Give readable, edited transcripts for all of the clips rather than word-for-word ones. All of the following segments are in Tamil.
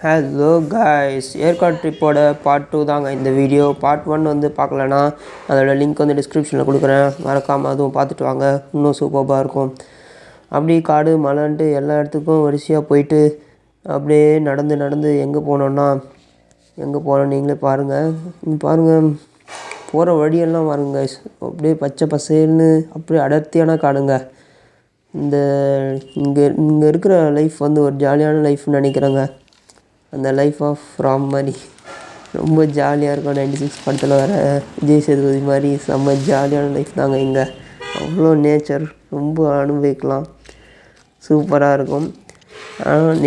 ஹலோ காய்ஸ், ஏற்காடு ட்ரிப்போட part 2 தாங்க இந்த வீடியோ. part 1 வந்து பார்க்கலன்னா அதோட லிங்க் வந்து டிஸ்கிரிப்ஷனில் கொடுக்குறேன், மறக்காமல் அதுவும் பார்த்துட்டு வாங்க. இன்னும் சூப்பராக இருக்கும். அப்படி காடு மலைன்ட்டு எல்லா இடத்துக்கும் வரிசையாக போயிட்டு அப்படியே நடந்து நடந்து எங்கே போனோம் நீங்களே பாருங்கள். போகிற வழியெல்லாம் பாருங்க guys, அப்படியே பச்சை பசேல்னு அப்படியே அடர்த்தியான காடுங்க. இங்கே இருக்கிற லைஃப் வந்து ஒரு ஜாலியான லைஃப்னு நினைக்கிறேங்க. அந்த லைஃப் ஆஃப் ராம் மாதிரி ரொம்ப ஜாலியாக இருக்கும். 96 படத்தில் வர விஜய் சேதுபதி மாதிரி செம்ம ஜாலியான லைஃப் தாங்க இங்கே. அவ்வளோ நேச்சர் ரொம்ப அனுபவிக்கலாம், சூப்பராக இருக்கும்.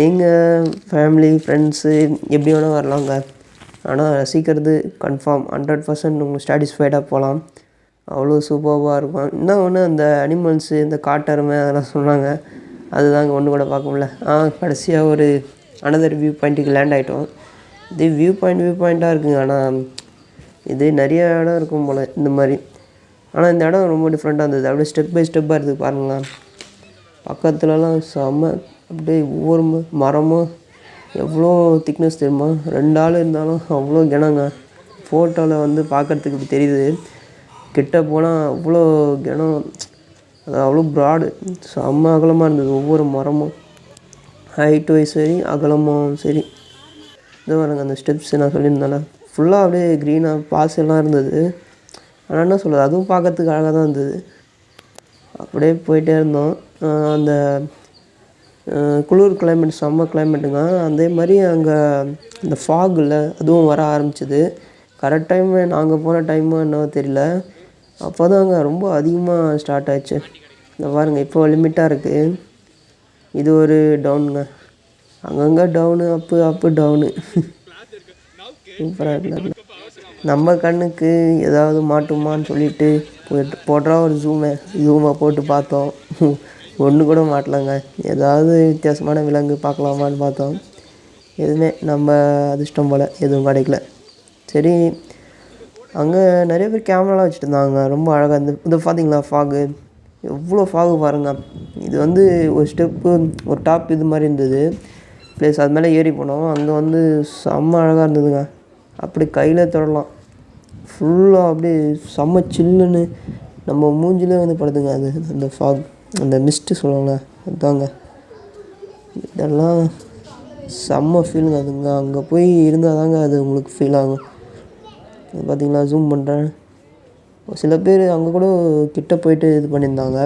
நீங்கள் ஃபேமிலி ஃப்ரெண்ட்ஸு எப்படி வேணால் வரலாங்க. ஆனால் ரசிக்கிறது கன்ஃபார்ம் 100% உங்களுக்கு சாட்டிஸ்ஃபைடாக போகலாம். அவ்வளோ சூப்பராக இருக்கும். இன்னும் ஒன்று அந்த அனிமல்ஸு, இந்த காட்டெருமை அதெல்லாம் சொன்னாங்க, அதுதாங்க ஒன்று கூட பார்க்க முடியல. கடைசியாக ஒரு அனதர் வியூ பாயிண்ட்டுக்கு லேண்ட் ஆகிட்டோம். இது வியூ பாயிண்ட்டாக இருக்குங்க. ஆனால் இது நிறைய இடம் இருக்கும் போல் இந்த மாதிரி. ஆனால் இந்த இடம் ரொம்ப டிஃப்ரெண்ட்டாக இருந்தது. அப்படியே ஸ்டெப் பை ஸ்டெப்பாக இருக்குது பாருங்களேன். பக்கத்துலலாம் செம்ம அப்படியே ஒவ்வொரு மரமும் எவ்வளோ திக்னஸ் தெரியுமா. 2 ஆள் இருந்தாலும் அவ்வளோ கிணங்க. ஃபோட்டோவில் வந்து பார்க்குறதுக்கு இப்படி தெரியுது, கிட்ட போனால் அவ்வளோ கிணம். அது அவ்வளோ ப்ராடு, செம்ம அகலமாக இருந்தது. ஒவ்வொரு மரமும் ஹைட் வைஸ் சரி, அகலமும் சரி. இது பாருங்க அந்த ஸ்டெப்ஸ் நான் சொல்லியிருந்தேன்ல, ஃபுல்லாக அப்படியே க்ரீனாக பாசெல்லாம் இருந்தது. ஆனால் என்ன சொல்கிறது, அதுவும் பார்க்கறதுக்கு அழகாக தான் இருந்தது. அப்படியே போயிட்டே இருந்தோம். அந்த குளிர் கிளைமேட், செம்ம கிளைமேட்டுங்க. அதே மாதிரி அங்கே இந்த ஃபாகில் அதுவும் வர ஆரம்பிச்சிது. கரெக்ட் டைம் நாங்கள் போன டைமு என்னவோ தெரியல, அப்போ தான் அங்கே ரொம்ப அதிகமாக ஸ்டார்ட் ஆயிடுச்சு. இந்த பாருங்கள் இப்போ லிமிட்டாக இருக்குது. இது ஒரு டவுனுங்க, அங்கங்கே டவுனு, அப்பு டவுனு. சூப்பராக இருக்குல்ல. நம்ம கண்ணுக்கு ஏதாவது மாட்டுமான்னு சொல்லிட்டு போடுறா ஒரு ஜூமை போட்டு பார்த்தோம். ஒன்று கூட மாட்டலாங்க. ஏதாவது வித்தியாசமான விலங்கு பார்க்கலாமான்னு பார்த்தோம், எதுவுமே நம்ம அதிர்ஷ்டம் போல் எதுவும் கிடைக்கல. சரி, அங்கே நிறைய பேர் கேமராலாம் வச்சுட்டு இருந்தாங்க, ரொம்ப அழகாக இருந்து. இது பார்த்தீங்களா ஃபாகு, எவ்வளோ ஃபாகு பாருங்கள். இது வந்து ஒரு ஸ்டெப்பு, ஒரு டாப் இது மாதிரி இருந்தது ப்ளேஸ். அது மேலே ஏறி போனோம். அங்கே வந்து செம்ம அழகாக இருந்ததுங்க. அப்படி கையில் தொடலாம். ஃபுல்லாக அப்படியே செம்ம சில்லுன்னு நம்ம மூஞ்சிலே வந்து படுதுங்க. அது அந்த ஃபாக், அந்த மிஸ்ட்டு சொல்லுவாங்க, அதுதாங்க. இதெல்லாம் செம்ம ஃபீலுங்க அதுங்க. அங்கே போய் இருந்தால் தாங்க அது உங்களுக்கு ஃபீல் ஆகும். பார்த்திங்களா, ஜூம் பண்ணுறேன். சில பேர் அங்கே கூட கிட்ட போயிட்டு இது பண்ணியிருந்தாங்க.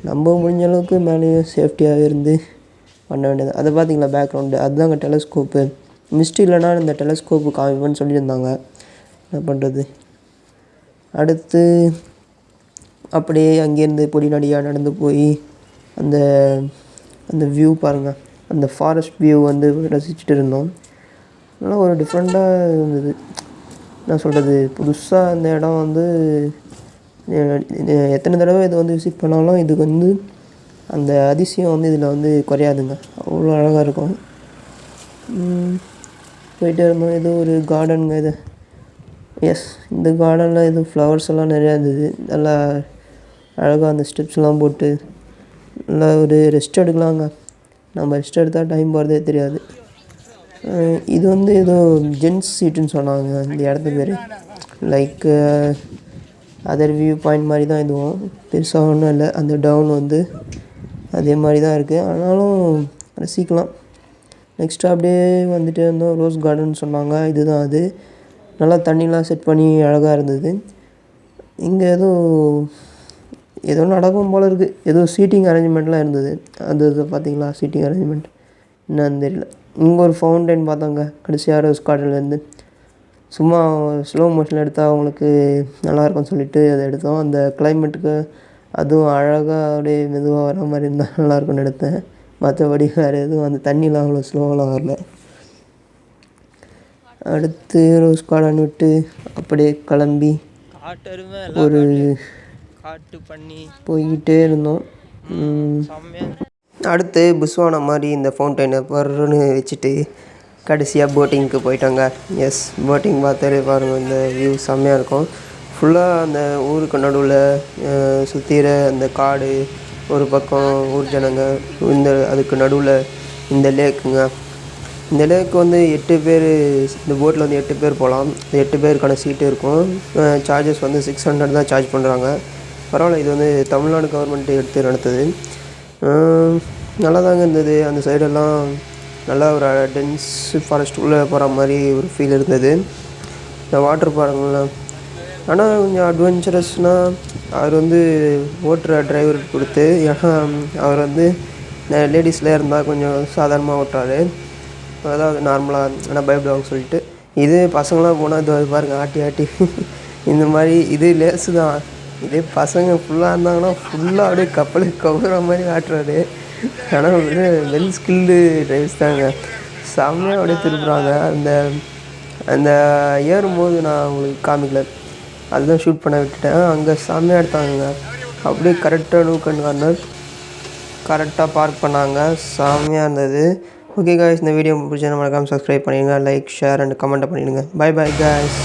நம்ம முடிஞ்ச அளவுக்கு மேலேயும் சேஃப்டியாகவே இருந்து பண்ண வேண்டியது. அதை பார்த்திங்களா பேக்ரவுண்டு, அதுதாங்க டெலஸ்கோப்பு. மிஸ்ட் இல்லைனா இந்த டெலஸ்கோப்பு காமிப்பேன்னு சொல்லியிருந்தாங்க. என்ன பண்ணுறது. அடுத்து அப்படியே அங்கேருந்து பொடிநடியாக நடந்து போய் அந்த அந்த வியூ பாருங்கள், அந்த ஃபாரஸ்ட் வியூ வந்து ரசிச்சுட்டு இருந்தோம். அதனால் ஒரு டிஃப்ரெண்ட்டாக இருந்தது. என்ன சொல்கிறது, புதுசாக அந்த இடம் வந்து எத்தனை தடவை இதை வந்து விசிட் பண்ணாலும் இதுக்கு வந்து அந்த அதிசயம் வந்து இதில் வந்து குறையாதுங்க. அவ்வளோ அழகாக இருக்கும். போயிட்டே இருந்தோம். இது ஒரு கார்டனுங்க இது. எஸ், இந்த கார்டனில் இது ஃப்ளவர்ஸ் எல்லாம் நிறையா இருந்தது. நல்லா அழகாக அந்த ஸ்டெப்ஸ்லாம் போட்டு நல்லா ஒரு ரெஸ்ட் எடுக்கலாங்க. நம்ம ரெஸ்ட் எடுத்தால் டைம் போகிறதே தெரியாது. இது வந்து ஏதோ ஜென்ஸ் சீட்டுன்னு சொன்னாங்க இந்த இடத்து பேர். லைக் அதர் வியூ பாயிண்ட் மாதிரி தான். இதுவும் பெருசாக ஒன்றும் இல்லை. அந்த டவுன் வந்து அதே மாதிரி தான் இருக்குது, ஆனாலும் ரசிக்கலாம். நெக்ஸ்ட்டு அப்படியே வந்துட்டு இருந்தோம். ரோஸ் கார்டன் சொன்னாங்க, இதுதான் அது. நல்லா தண்ணிலாம் செட் பண்ணி அழகாக இருந்தது. இங்கே ஏதோ நடக்கும் போல் இருக்குது. ஏதோ சீட்டிங் அரேஞ்ச்மெண்ட்லாம் இருந்தது. அது பார்த்திங்களா, சீட்டிங் அரேஞ்ச்மெண்ட் என்னன்னு தெரியல. இங்கே ஒரு ஃபவுண்டைன் பார்த்தாங்க கடைசியாக ரோஸ் கார்டன்லேருந்து. சும்மா ஸ்லோ மோஷனில் எடுத்தால் அவங்களுக்கு நல்லாயிருக்கும்னு சொல்லிவிட்டு அதை எடுத்தோம். அந்த கிளைமேட்டுக்கு அதுவும் அழகாக அப்படியே மெதுவாக வர மாதிரி இருந்தால் நல்லாயிருக்கும்னு எடுத்தேன். மற்றபடி வேறு எதுவும் அந்த தண்ணிலாம் அவ்வளோ ஸ்லோவெலாம் வரல. அடுத்து ரோஸ் கார்டன் விட்டு அப்படியே கிளம்பி ஒரு காட்டு பண்ணி போய்கிட்டே இருந்தோம். அடுத்து புஸ்வானா மாதிரி இந்த ஃபவுண்டைனை பர்றன்னு வச்சுட்டு கடைசியாக போட்டிங்க்கு போயிட்டாங்க. எஸ், போட்டிங் பார்த்தாலே பாருங்கள், இந்த வியூ செம்மையாக இருக்கும். ஃபுல்லாக அந்த ஊருக்கு நடுவில் சுற்றிற அந்த காடு, ஒரு பக்கம் ஊர் ஜனங்க, அதுக்கு நடுவில் இந்த லேக்குங்க. இந்த லேக் வந்து 8 பேர், இந்த போட்டில் வந்து 8 பேர் போகலாம். 8 பேருக்கான சீட்டு இருக்கும். சார்ஜஸ் வந்து 600 தான் சார்ஜ் பண்ணுறாங்க. பரவாயில்ல, இது வந்து தமிழ்நாடு கவர்மெண்ட் எடுத்து நடத்துது. நல்லா தாங்க இருந்தது. அந்த சைடெல்லாம் நல்லா ஒரு டென்ஸ் ஃபாரஸ்ட் உள்ளே போகிற மாதிரி ஒரு ஃபீல் இருந்தது. இந்த வாட்டர் பாருங்களேன். ஆனால் கொஞ்சம் அட்வென்ச்சரஸ்னால் அவர் வந்து ஓட்டுற டிரைவருக்கு கொடுத்து, ஏன்னா அவர் வந்து லேடிஸ்லாம் இருந்தால் கொஞ்சம் சாதாரணமாக ஓட்டுறாரு, அதாவது நார்மலாக ஆனால் பயப்படுவாங்க சொல்லிட்டு. இதே பசங்களாம் போனால் இது பாருங்கள் ஆட்டி ஆட்டி இந்த மாதிரி இது லேஸு தான். இதே பசங்க ஃபுல்லாக இருந்தாங்கன்னா ஃபுல்லாக அப்படியே கப்பலுக்கு கவுற மாதிரி ஆட்டுறாரு. ஆனால் வந்து வெல் ஸ்கில்டு டிரைவர்ஸ் தாங்க. செம்மையாக அப்படியே திருப்புறாங்க. அந்த அந்த ஏறும்போது நான் உங்களுக்கு காமிக்கல, அதுதான் ஷூட் பண்ண விட்டுட்டேன். அங்கே செம்மையாக எடுத்தாங்க. அப்படியே கரெக்டாக நூக்கன் கார்னர் கரெக்டாக பார்க் பண்ணாங்க. செம்மையாக இருந்தது. ஓகே காய்ஸ், இந்த வீடியோ பிடிச்சா மறக்காமல் சப்ஸ்கிரைப் பண்ணிடுங்க. லைக், ஷேர் அண்ட் கமெண்ட் பண்ணிவிடுங்க. Bye bye guys.